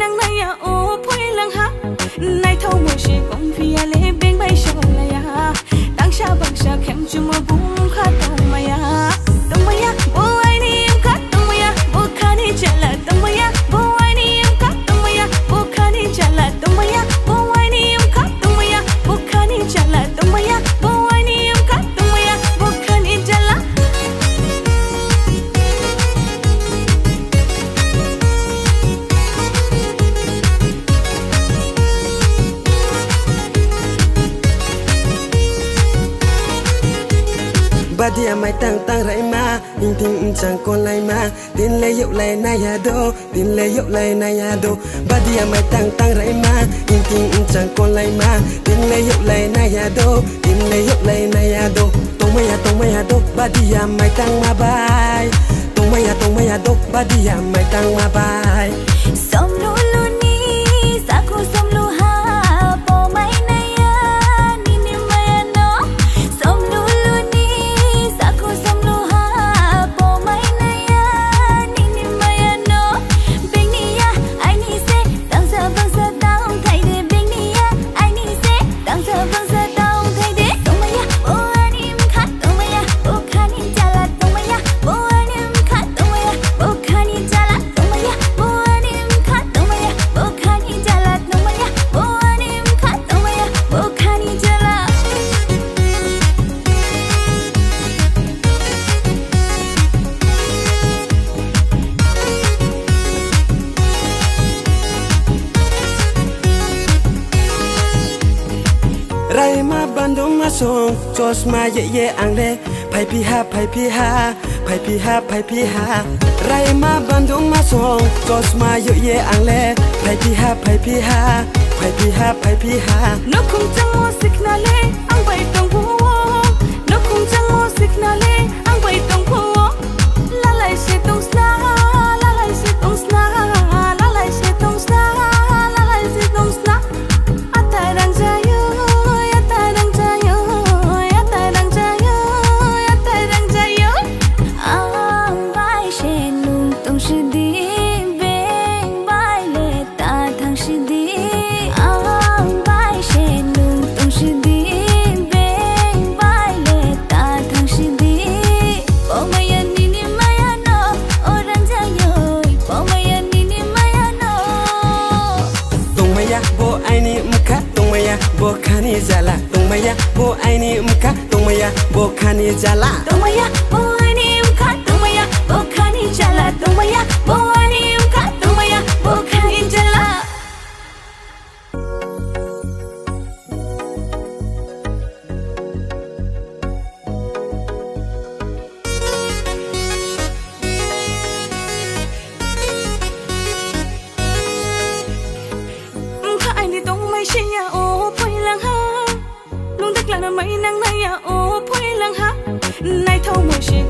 năng này à ô phơi lăng ha này thâu mùa sẽ công phi à lê bên bay sầu lại à đang xa bằng xa khem chum mà bung khát đông mày à bố ai đi em khát đông mày à bố khát đi chả là đông mày à bố ai đi em khát đông mày à bố khát đi chả là đông mày à bố ai đi em khát đông mày à bố khát đi chả là đông mày à bố ai đi em khát đông mày à bố khát đi chả là Badia mai tang tang rai ma Ting ting chang con lai ma Tin le yuk lai na ya do Tin le yuk lai na ya do Badia mai tang tang rai ma Ting ting chang con lai ma Tin le yuk lai na ya do Tin le yuk lai na ya do Tong ma ya do Badia mai tang ma bai Tong ma ya do Badia mai tang ma bai som lu lu ni sa khu som lu ha po mai nay ya ni ni mai no som lu lu ni sa khu som lu ha po mai nay ya ni ni mai no bing ni ya ai ni se tang sa tang thai de bing ni ya ai ni se tang sa tang thai de tong mai ya o ani m khat tong mai ya o khani chala tong mai ya o ani m khat tong mai ya o khani chala tong mai ya o ani m khat tong mai ya o khani chala tong mai ya o ani m khat tong mai ya o khani chala Rai ma bandung ma song Jos ma ye ye ang le Pai pi ha pai pi ha Pai pi ha pai pi ha Rai ma bandung ma song Jos ma ye ye ang le Pai pi ha pai pi ha Pai pi ha pai pi ha nó không chẳng mua xích na lê ăn bày tông phố nó không chẳng mua xích na lê ăn bày tông phố la lại sẽ tông sna la lại sẽ tông sna la lại sẽ tông sna la lại sẽ tông sna atai đang chơi atai đang chơi atai đang chơi atai đang chơi ang bai sẽ lung tông sư đi bên bai lệ ta thằng sư đi ang bai sẽ lung tông sư đi bên bai lệ ta thằng sư đi bỏ mày ăn đi ni mày ăn nó ô đang chơi bỏ mày ăn đi ni mày ăn nó Tong ma ya bo ai ni mka Tong ma ya bo khani jala Tong ma ya bo ai ni mka Tong ma ya bo khani jala tông mày à bố ai đi em khát tông mày à bố khani chala tông mày à bố ai đi em khát tông mày à bố khani chala ai đi tông mày xin ya ô phơi lăng ha luôn tức là mấy năng này ya ô phơi lăng ha này thâu mùa sẽ